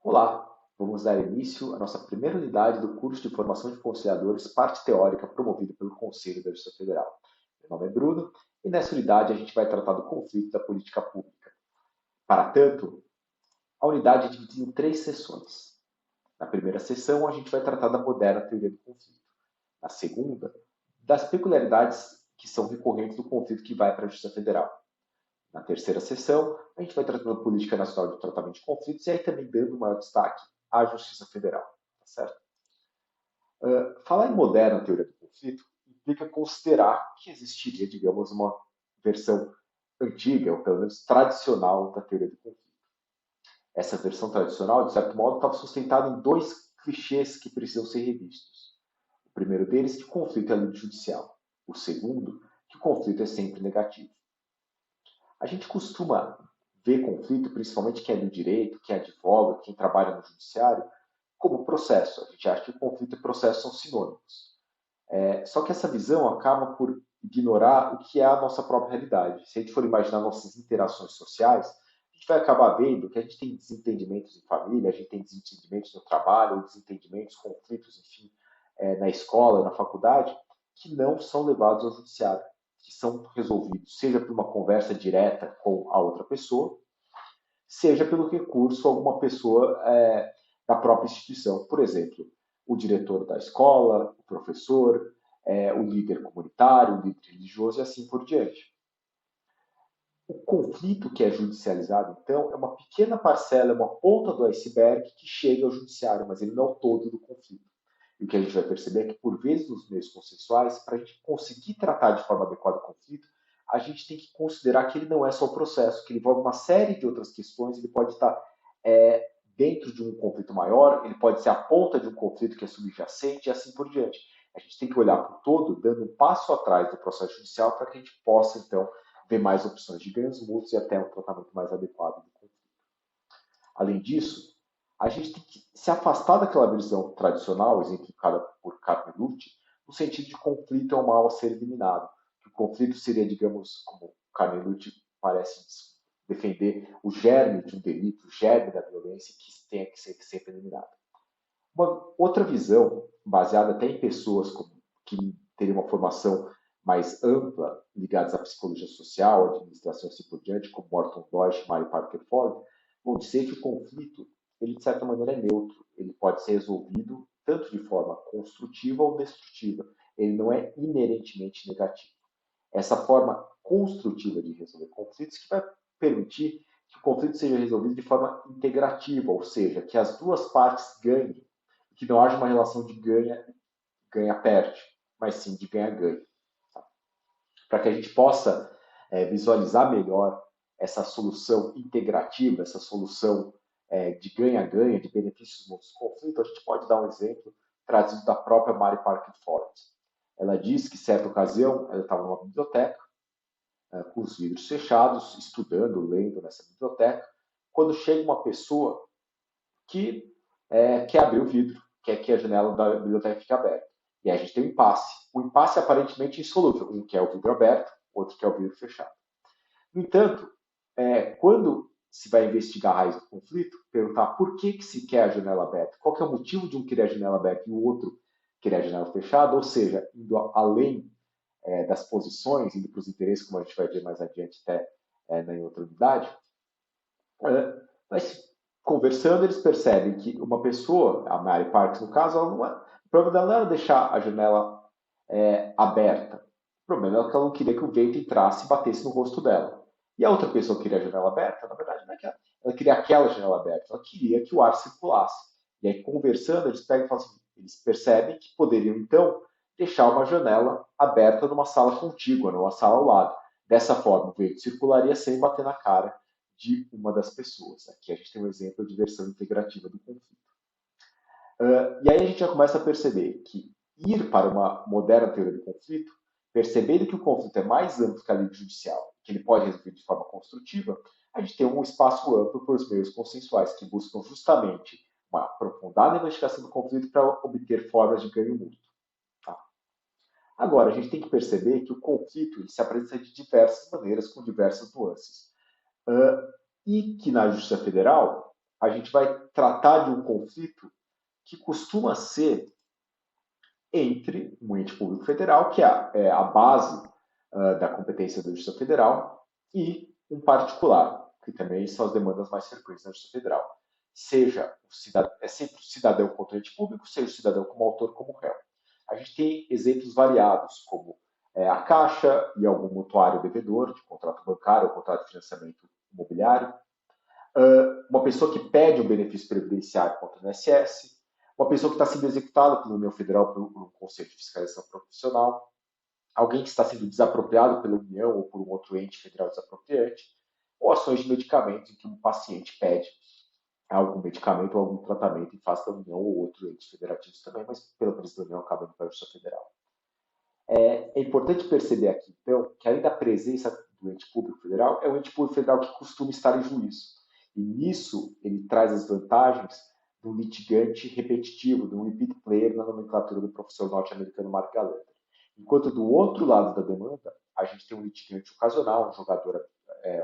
Olá, vamos dar início à nossa primeira unidade do curso de formação de conciliadores, parte teórica promovido pelo Conselho da Justiça Federal. Meu nome é Bruno e nessa unidade a gente vai tratar do conflito da política pública. Para tanto, a unidade é dividida em 3 sessões. Na primeira sessão, a gente vai tratar da moderna teoria do conflito. Na segunda, das peculiaridades que são recorrentes do conflito que vai para a Justiça Federal. Na terceira sessão, a gente vai tratando da política nacional de tratamento de conflitos e aí também dando maior destaque à Justiça Federal. Tá certo? Falar em moderna teoria do conflito implica considerar que existiria, digamos, uma versão antiga, ou pelo menos tradicional, da teoria do conflito. Essa versão tradicional, de certo modo, estava sustentada em dois clichês que precisam ser revistos. O primeiro deles, que o conflito é livre judicial. O segundo, que o conflito é sempre negativo. A gente costuma ver conflito, principalmente quem é do direito, quem advoga, quem trabalha no judiciário, como processo. A gente acha que o conflito e processo são sinônimos. Só que essa visão acaba por ignorar o que é a nossa própria realidade. Se a gente for imaginar nossas interações sociais, a gente vai acabar vendo que a gente tem desentendimentos em família, a gente tem desentendimentos no trabalho, desentendimentos, conflitos, enfim, na escola, na faculdade, que não são levados ao judiciário, que são resolvidos, seja por uma conversa direta com a outra pessoa, seja pelo recurso a alguma pessoa da própria instituição. Por exemplo, o diretor da escola, o professor, o líder comunitário, o líder religioso e assim por diante. O conflito que é judicializado, então, é uma pequena parcela, é uma ponta do iceberg que chega ao judiciário, mas ele não é o todo do conflito. E o que a gente vai perceber é que, por vezes, nos meios consensuais, para a gente conseguir tratar de forma adequada o conflito, a gente tem que considerar que ele não é só o processo, que ele envolve uma série de outras questões, ele pode estar dentro de um conflito maior, ele pode ser a ponta de um conflito que é subjacente e assim por diante. A gente tem que olhar para o todo, dando um passo atrás do processo judicial para que a gente possa, então, ver mais opções de ganhos mútuos e até um tratamento mais adequado do conflito. Além disso, a gente tem que se afastar daquela visão tradicional, exemplificada por Carnelucci, no sentido de conflito é um mal a ser eliminado. Que o conflito seria, digamos, como Carnelucci parece defender, o germe de um delito, o germe da violência que tem que ser sempre eliminado. Uma outra visão, baseada até em pessoas que teriam uma formação mais ampla, ligadas à psicologia social, administração e assim por diante, como Morton Deutsch e Mary Parker Foyle, vão dizer que o conflito, ele de certa maneira é neutro, ele pode ser resolvido tanto de forma construtiva ou destrutiva, ele não é inerentemente negativo. Essa forma construtiva de resolver conflitos que vai permitir que o conflito seja resolvido de forma integrativa, ou seja, que as duas partes ganhem, que não haja uma relação de ganha-perde, mas sim de ganha-ganha. Tá? Para que a gente possa visualizar melhor essa solução integrativa, essa solução de ganha-ganha, de benefícios mútuos do conflito, a gente pode dar um exemplo trazido da própria Mary Parker Foyle. Ela diz que, certa ocasião, ela estava numa biblioteca, com os vidros fechados, estudando, lendo nessa biblioteca, quando chega uma pessoa que quer abrir o vidro, quer que a janela da biblioteca fique aberta. E aí a gente tem um impasse. O impasse é aparentemente insolúvel. Um quer o vidro aberto, outro quer o vidro fechado. No entanto, quando se vai investigar a raiz do conflito, perguntar por que se quer a janela aberta, qual que é o motivo de um querer a janela aberta e o outro querer a janela fechada, ou seja, indo além das posições, indo para os interesses, como a gente vai ver mais adiante até na outra unidade, mas conversando, eles percebem que uma pessoa, a Mary Parks no caso, o problema dela não era deixar a janela aberta. O problema é que ela não queria que o vento entrasse e batesse no rosto dela. E a outra pessoa queria a janela aberta, na verdade, não é que ela queria aquela janela aberta, ela queria que o ar circulasse. E aí, conversando, eles pegam e falam assim, eles percebem que poderiam, então, deixar uma janela aberta numa sala contígua, numa sala ao lado. Dessa forma, o vento circularia sem bater na cara de uma das pessoas. Aqui a gente tem um exemplo de versão integrativa do conflito. E aí a gente já começa a perceber que ir para uma moderna teoria do conflito, percebendo que o conflito é mais amplo que a lei judicial, que ele pode resolver de forma construtiva, a gente tem um espaço amplo para os meios consensuais, que buscam justamente uma aprofundada investigação do conflito para obter formas de ganho mútuo. Tá? Agora, a gente tem que perceber que o conflito ele se apresenta de diversas maneiras, com diversas nuances. E que na Justiça Federal, a gente vai tratar de um conflito que costuma ser entre um ente público federal, que é a base da competência da Justiça Federal, e um particular, que também são as demandas mais frequentes da Justiça Federal. Seja é sempre o cidadão contra o ente público, seja o cidadão como autor, como réu. A gente tem exemplos variados, como a Caixa e algum mutuário devedor, de contrato bancário ou contrato de financiamento imobiliário, uma pessoa que pede um benefício previdenciário contra o INSS, uma pessoa que está sendo executada pela União Federal por um Conselho de Fiscalização Profissional, alguém que está sendo desapropriado pela União ou por um outro ente federal desapropriante, ou ações de medicamentos em que um paciente pede algum medicamento ou algum tratamento em face da União ou outro ente federativo também, mas pela presença da União acaba indo para a Justiça Federal. É importante perceber aqui, então, que além da presença do ente público federal, é um ente público federal que costuma estar em juízo. E nisso ele traz as vantagens do litigante repetitivo, do repeat player na nomenclatura do professor norte-americano Mark Gallagher. Enquanto do outro lado da demanda, a gente tem um litigante ocasional, um jogador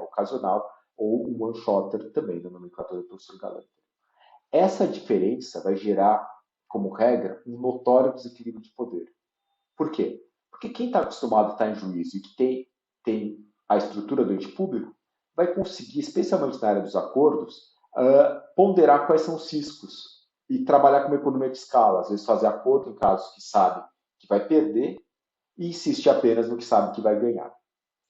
ocasional, ou um one-shotter também na nomenclatura do professor Gallagher. Essa diferença vai gerar, como regra, um notório desequilíbrio de poder. Por quê? Porque quem está acostumado a estar em juízo e que tem a estrutura do ente público, vai conseguir, especialmente na área dos acordos, ponderar quais são os riscos e trabalhar com uma economia de escala. Às vezes fazer acordo em casos que sabe que vai perder e insiste apenas no que sabe que vai ganhar.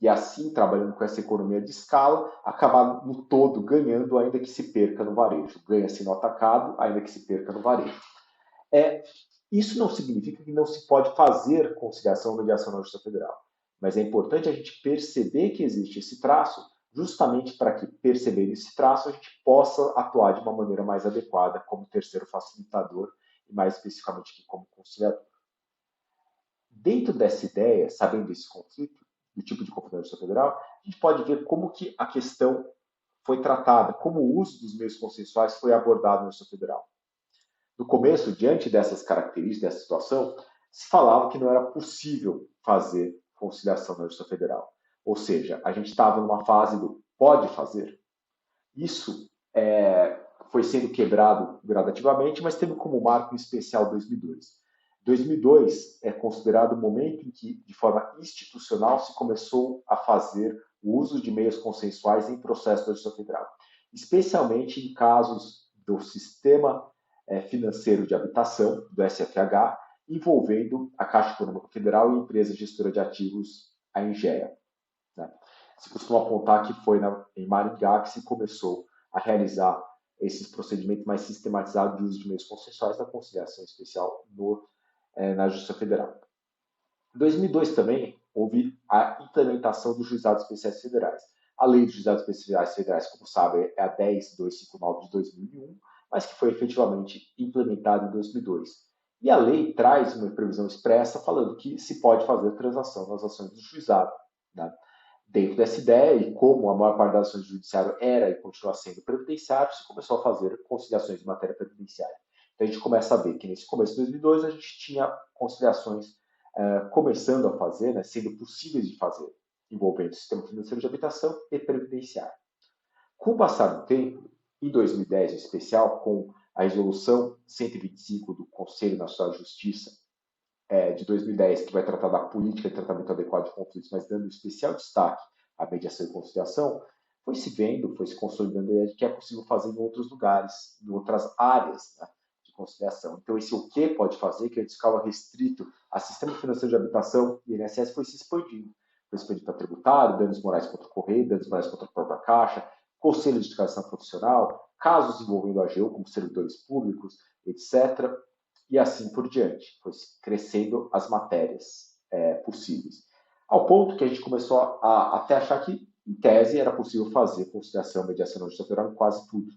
E assim, trabalhando com essa economia de escala, acabar no todo ganhando, ainda que se perca no varejo. Ganha-se no atacado, ainda que se perca no varejo. Isso não significa que não se pode fazer conciliação ou mediação na Justiça Federal. Mas é importante a gente perceber que existe esse traço, justamente para que, percebendo esse traço, a gente possa atuar de uma maneira mais adequada como terceiro facilitador e, mais especificamente, aqui como conciliador. Dentro dessa ideia, sabendo desse conflito, do tipo de conflito da Justiça Federal, a gente pode ver como que a questão foi tratada, como o uso dos meios consensuais foi abordado na Justiça Federal. No começo, diante dessas características, dessa situação, se falava que não era possível fazer conciliação na Justiça Federal. Ou seja, a gente estava numa fase do pode fazer. Isso foi sendo quebrado gradativamente, mas teve como marco em especial 2002. 2002 é considerado o momento em que, de forma institucional, se começou a fazer o uso de meios consensuais em processo da Justiça Federal, especialmente em casos do sistema financeiro de habitação, do SFH, envolvendo a Caixa Econômica Federal e a empresa gestora de ativos, a Engea. Né? Se costuma apontar que foi em Maringá que se começou a realizar esses procedimentos mais sistematizados de uso de meios consensuais da conciliação especial na Justiça Federal. Em 2002 também houve a implementação dos juizados especiais federais. A lei dos juizados especiais federais, como sabe, é a 10.259 de 2001, mas que foi efetivamente implementada em 2002. E a lei traz uma previsão expressa falando que se pode fazer transação nas ações do juizado. Né? Dentro dessa ideia, e como a maior parte das ações do judiciário era e continua sendo previdenciário, se começou a fazer conciliações de matéria previdenciária. Então a gente começa a ver que nesse começo de 2002 a gente tinha conciliações começando a fazer, né, sendo possíveis de fazer, envolvendo o sistema financeiro de habitação e previdenciário. Com o passar do tempo, em 2010 em especial, com a resolução 125 do Conselho Nacional de Justiça de 2010, que vai tratar da política de tratamento adequado de conflitos, mas dando especial destaque à mediação e conciliação, foi se vendo, foi se consolidando a ideia de que é possível fazer em outros lugares, em outras áreas, né, de conciliação. Então, esse o que pode fazer, que antes ficava restrito a sistema financeiro de habitação e INSS, foi se expandindo. Foi se expandindo para tributário, danos morais contra o correio, danos morais contra a própria Caixa, conselho de fiscalização profissional, casos envolvendo a AGU, como servidores públicos, etc., e assim por diante. Foi crescendo as matérias possíveis. Ao ponto que a gente começou a até achar que, em tese, era possível fazer conciliação, mediação na Justiça Federal em quase tudo.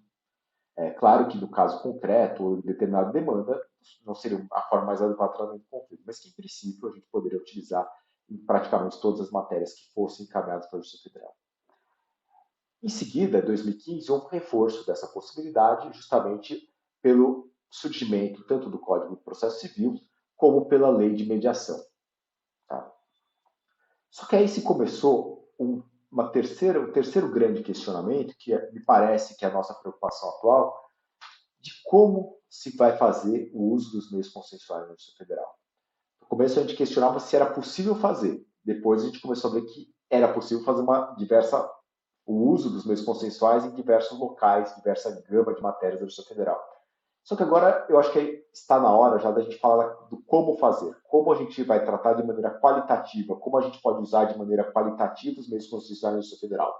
É claro que, no caso concreto, ou determinada demanda, não seria a forma mais adequada de tratamento do conflito, mas que, em princípio, a gente poderia utilizar em praticamente todas as matérias que fossem encaminhadas para a Justiça Federal. Em seguida, em 2015, houve um reforço dessa possibilidade, justamente pelo surgimento tanto do Código de Processo Civil como pela Lei de Mediação. Tá? Só que aí se começou um terceiro grande questionamento, que me parece que é a nossa preocupação atual, de como se vai fazer o uso dos meios consensuais na Justiça Federal. No começo a gente questionava se era possível fazer, depois a gente começou a ver que era possível fazer o uso dos meios consensuais em diversos locais, diversa gama de matérias da Justiça Federal. Só que agora eu acho que está na hora já da gente falar do como fazer, como a gente vai tratar de maneira qualitativa, como a gente pode usar de maneira qualitativa os meios consensuais da Justiça Federal.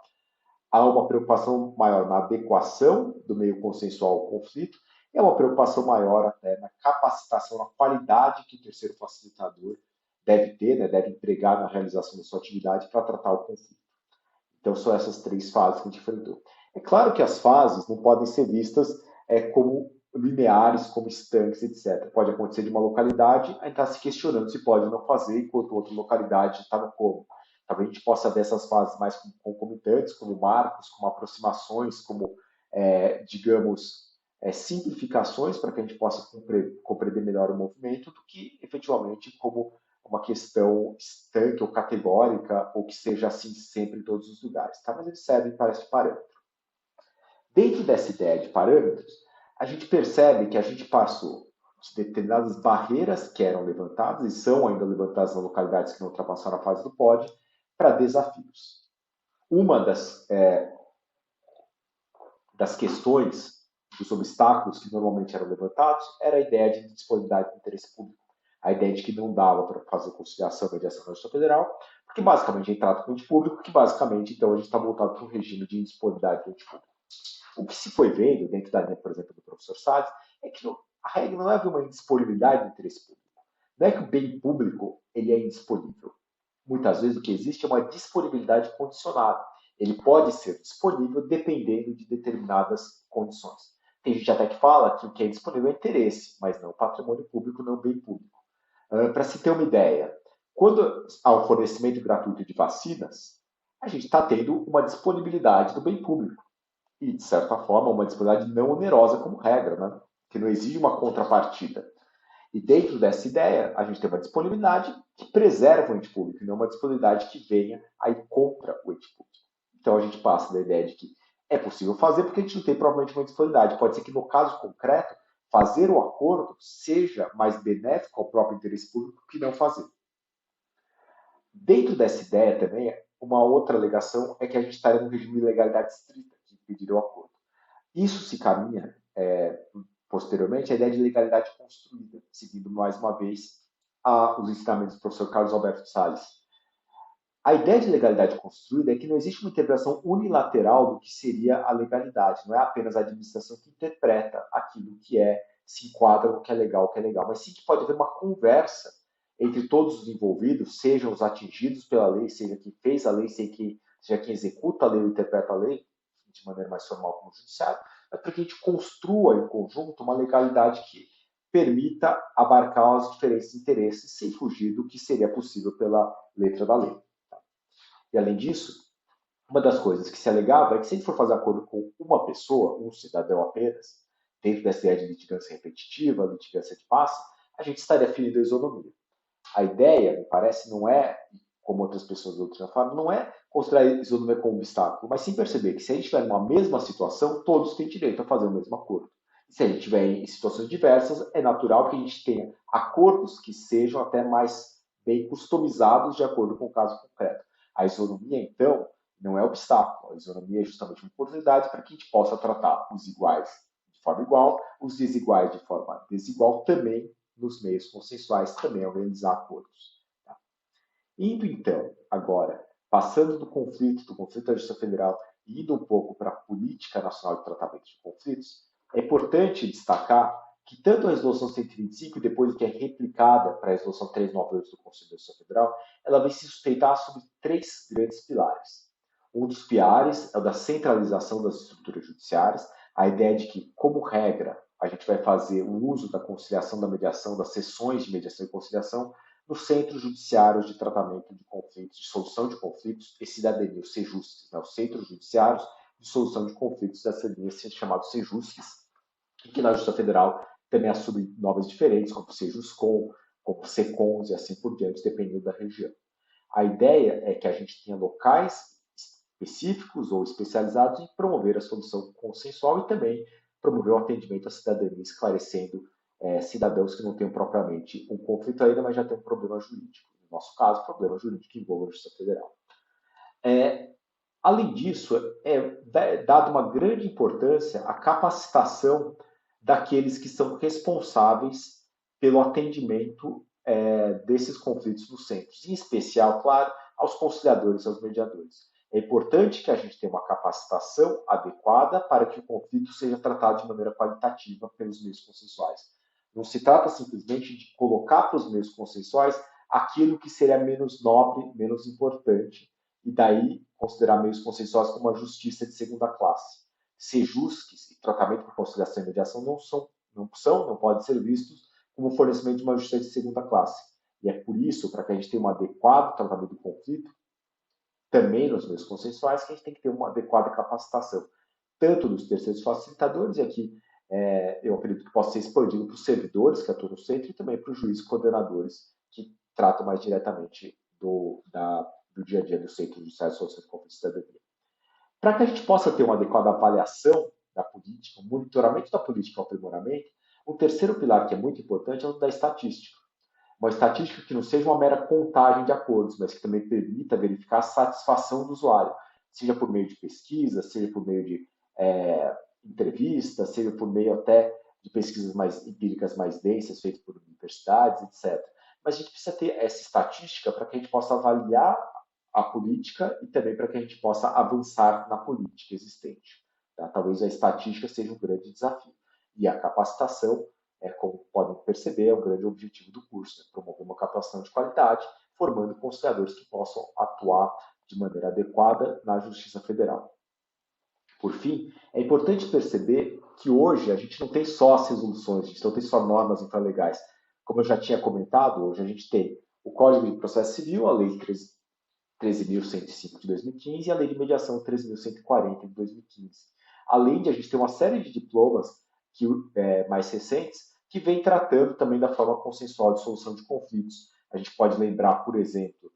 Há uma preocupação maior na adequação do meio consensual ao conflito, e há uma preocupação maior até na capacitação, na qualidade que o terceiro facilitador deve ter, né, deve empregar na realização da sua atividade para tratar o conflito. Então, são essas três fases que a gente enfrentou. É claro que as fases não podem ser vistas como lineares, como estanques, etc. Pode acontecer de uma localidade, a gente está se questionando se pode ou não fazer, enquanto outra localidade está no como. Talvez a gente possa ver essas fases mais concomitantes, como marcos, como aproximações, como, digamos, simplificações para que a gente possa compreender melhor o movimento, do que efetivamente como uma questão estanque ou categórica, ou que seja assim sempre em todos os lugares. Tá? Mas eles servem para esse parâmetro. Dentro dessa ideia de parâmetros, a gente percebe que a gente passou de determinadas barreiras que eram levantadas, e são ainda levantadas nas localidades que não ultrapassaram a fase do POD, para desafios. Uma das questões, dos obstáculos que normalmente eram levantados, era a ideia de disponibilidade de interesse público. A ideia de que não dava para fazer conciliação e mediação na Justiça Federal, porque basicamente a gente trata com o ente público, que basicamente então a gente está voltado para um regime de indisponibilidade do ente público. O que se foi vendo, dentro da linha, por exemplo, do professor Salles, é que a regra não é haver uma indisponibilidade do interesse público. Não é que o bem público ele é indisponível. Muitas vezes o que existe é uma disponibilidade condicionada. Ele pode ser disponível dependendo de determinadas condições. Tem gente até que fala que o que é disponível é interesse, mas não patrimônio público, não bem público. Para se ter uma ideia, quando há o fornecimento gratuito de vacinas, a gente está tendo uma disponibilidade do bem público. E, de certa forma, uma disponibilidade não onerosa como regra, né? Que não exige uma contrapartida. E dentro dessa ideia, a gente tem uma disponibilidade que preserva o ente público, e não uma disponibilidade que venha aí contra o ente público. Então a gente passa da ideia de que é possível fazer porque a gente não tem provavelmente uma disponibilidade. Pode ser que no caso concreto, fazer o acordo seja mais benéfico ao próprio interesse público que não fazer. Dentro dessa ideia também, uma outra alegação é que a gente estaria num regime de legalidade estrita que impediria o acordo. Isso se caminha posteriormente à ideia de legalidade construída, seguindo mais uma vez os ensinamentos do professor Carlos Alberto Salles. A ideia de legalidade construída é que não existe uma interpretação unilateral do que seria a legalidade. Não é apenas a administração que interpreta aquilo que se enquadra no que é legal, mas sim que pode haver uma conversa entre todos os envolvidos, sejam os atingidos pela lei, seja quem fez a lei, seja quem executa a lei ou interpreta a lei, de maneira mais formal como o judiciário, mas para que a gente construa em conjunto uma legalidade que permita abarcar os diferentes interesses sem fugir do que seria possível pela letra da lei. E, além disso, uma das coisas que se alegava é que se a gente for fazer acordo com uma pessoa, um cidadão apenas, dentro dessa ideia de litigância repetitiva, litigância de massa, a gente estaria ferindo a isonomia. A ideia, me parece, não é, como outras pessoas já falaram, não é considerar a isonomia como um obstáculo, mas sim perceber que se a gente estiver numa mesma situação, todos têm direito a fazer o mesmo acordo. E se a gente estiver em situações diversas, é natural que a gente tenha acordos que sejam até mais bem customizados de acordo com o caso concreto. A isonomia, então, não é obstáculo. A isonomia é justamente uma oportunidade para que a gente possa tratar os iguais de forma igual, os desiguais de forma desigual, também nos meios consensuais, também organizar acordos. Tá? Indo, então, agora, passando do conflito da Justiça Federal e indo um pouco para a política nacional de tratamento de conflitos, é importante destacar que tanto a Resolução 125, depois do que é replicada para a Resolução 398 do Conselho da Justiça Federal, ela vai se sustentar sobre três grandes pilares. Um dos pilares é o da centralização das estruturas judiciárias, a ideia de que, como regra, a gente vai fazer o uso da conciliação, da mediação, das sessões de mediação e conciliação nos centros judiciários de tratamento de conflitos, de solução de conflitos e cidadania, os CEJUSCs, né? Os centros judiciários de solução de conflitos dessa linha, chamados CEJUSCs, e que na Justiça Federal também assume nomes diferentes, como CEJUSCOM, como SECONS e assim por diante, dependendo da região. A ideia é que a gente tenha locais específicos ou especializados em promover a solução consensual e também promover o atendimento à cidadania, esclarecendo cidadãos que não tenham propriamente um conflito ainda, mas já têm um problema jurídico. No nosso caso, problema jurídico que envolve a Justiça Federal. Além disso, é dada uma grande importância à capacitação daqueles que são responsáveis pelo atendimento desses conflitos nos centros, em especial, claro, aos conciliadores e aos mediadores. É importante que a gente tenha uma capacitação adequada para que o conflito seja tratado de maneira qualitativa pelos meios consensuais. Não se trata simplesmente de colocar para os meios consensuais aquilo que seria menos nobre, menos importante, e daí considerar meios consensuais como a justiça de segunda classe. Sejusques e tratamento por conciliação e mediação não podem ser vistos como fornecimento de uma justiça de segunda classe. E é por isso, para que a gente tenha um adequado tratamento do conflito, também nos meios consensuais, que a gente tem que ter uma adequada capacitação, tanto dos terceiros facilitadores, e aqui eu acredito que possa ser expandido para os servidores que atuam no centro e também para os juízes coordenadores que tratam mais diretamente do dia a dia do Centro Judiciário de Solução de Conflitos de Cidadania. Para que a gente possa ter uma adequada avaliação da política, um monitoramento da política e um aprimoramento, o terceiro pilar que é muito importante é o da estatística. Uma estatística que não seja uma mera contagem de acordos, mas que também permita verificar a satisfação do usuário, seja por meio de pesquisa, seja por meio de entrevistas, seja por meio até de pesquisas mais empíricas mais densas, feitas por universidades, etc. Mas a gente precisa ter essa estatística para que a gente possa avaliar a política e também para que a gente possa avançar na política existente. Tá? Talvez a estatística seja um grande desafio. E a capacitação, como podem perceber, é um grande objetivo do curso, né? Promover uma capacitação de qualidade, formando conciliadores que possam atuar de maneira adequada na Justiça Federal. Por fim, é importante perceber que hoje a gente não tem só as resoluções, a gente não tem só normas infralegais. Como eu já tinha comentado, hoje a gente tem o Código de Processo Civil, a Lei 13.105 de 2015 e a Lei de Mediação 13.140 de 2015. Além de a gente ter uma série de diplomas mais recentes que vem tratando também da forma consensual de solução de conflitos. A gente pode lembrar, por exemplo,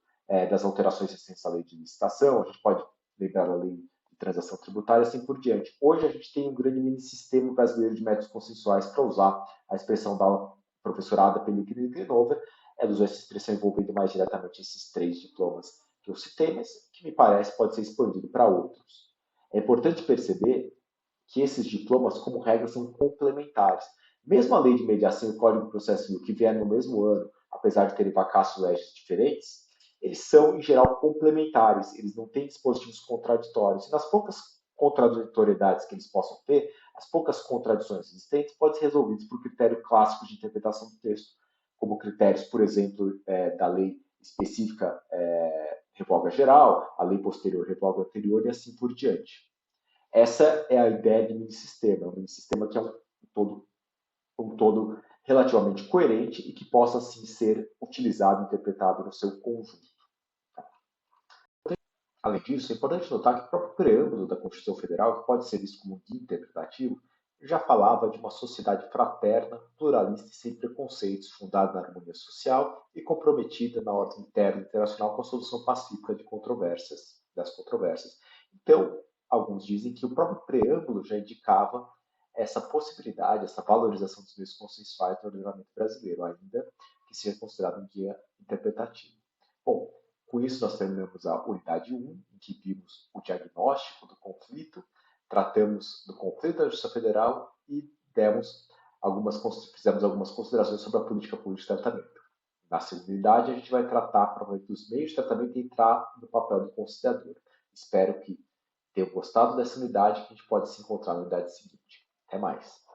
das alterações recentes à Lei de Licitação, a gente pode lembrar da Lei de Transação Tributária e assim por diante. Hoje a gente tem um grande mini-sistema brasileiro de métodos consensuais, para usar a expressão da professora Ada Pellegrini Grenover, ela usou essa expressão envolvendo mais diretamente esses 3 diplomas que eu citei, mas que me parece pode ser expandido para outros. É importante perceber que esses diplomas, como regra, são complementares. Mesmo a lei de mediação e o Código de Processo Civil, que vieram no mesmo ano, apesar de terem vacácio legis diferentes, eles são, em geral, complementares, eles não têm dispositivos contraditórios. E nas poucas contraditoriedades que eles possam ter, as poucas contradições existentes podem ser resolvidas por critérios clássicos de interpretação do texto, como critérios, por exemplo, da lei específica revoga geral, a lei posterior revoga anterior e assim por diante. Essa é a ideia de mini-sistema, um mini-sistema que é um todo relativamente coerente e que possa, assim, ser utilizado e interpretado no seu conjunto. Além disso, é importante notar que o próprio preâmbulo da Constituição Federal, que pode ser visto como um guia interpretativo, já falava de uma sociedade fraterna, pluralista e sem preconceitos, fundada na harmonia social e comprometida na ordem interna e internacional com a solução pacífica das controvérsias. Então, alguns dizem que o próprio preâmbulo já indicava essa possibilidade, essa valorização dos meios consensuais no ordenamento brasileiro, ainda que seja considerado um guia interpretativo. Bom, com isso nós terminamos a unidade 1, em que vimos o diagnóstico do conflito, tratamos do conflito da Justiça Federal e fizemos algumas considerações sobre a política pública de tratamento. Na segunda unidade, a gente vai tratar provavelmente dos meios de tratamento e entrar no papel do conciliador. Espero que tenham gostado dessa unidade, que a gente pode se encontrar na unidade seguinte. Até mais!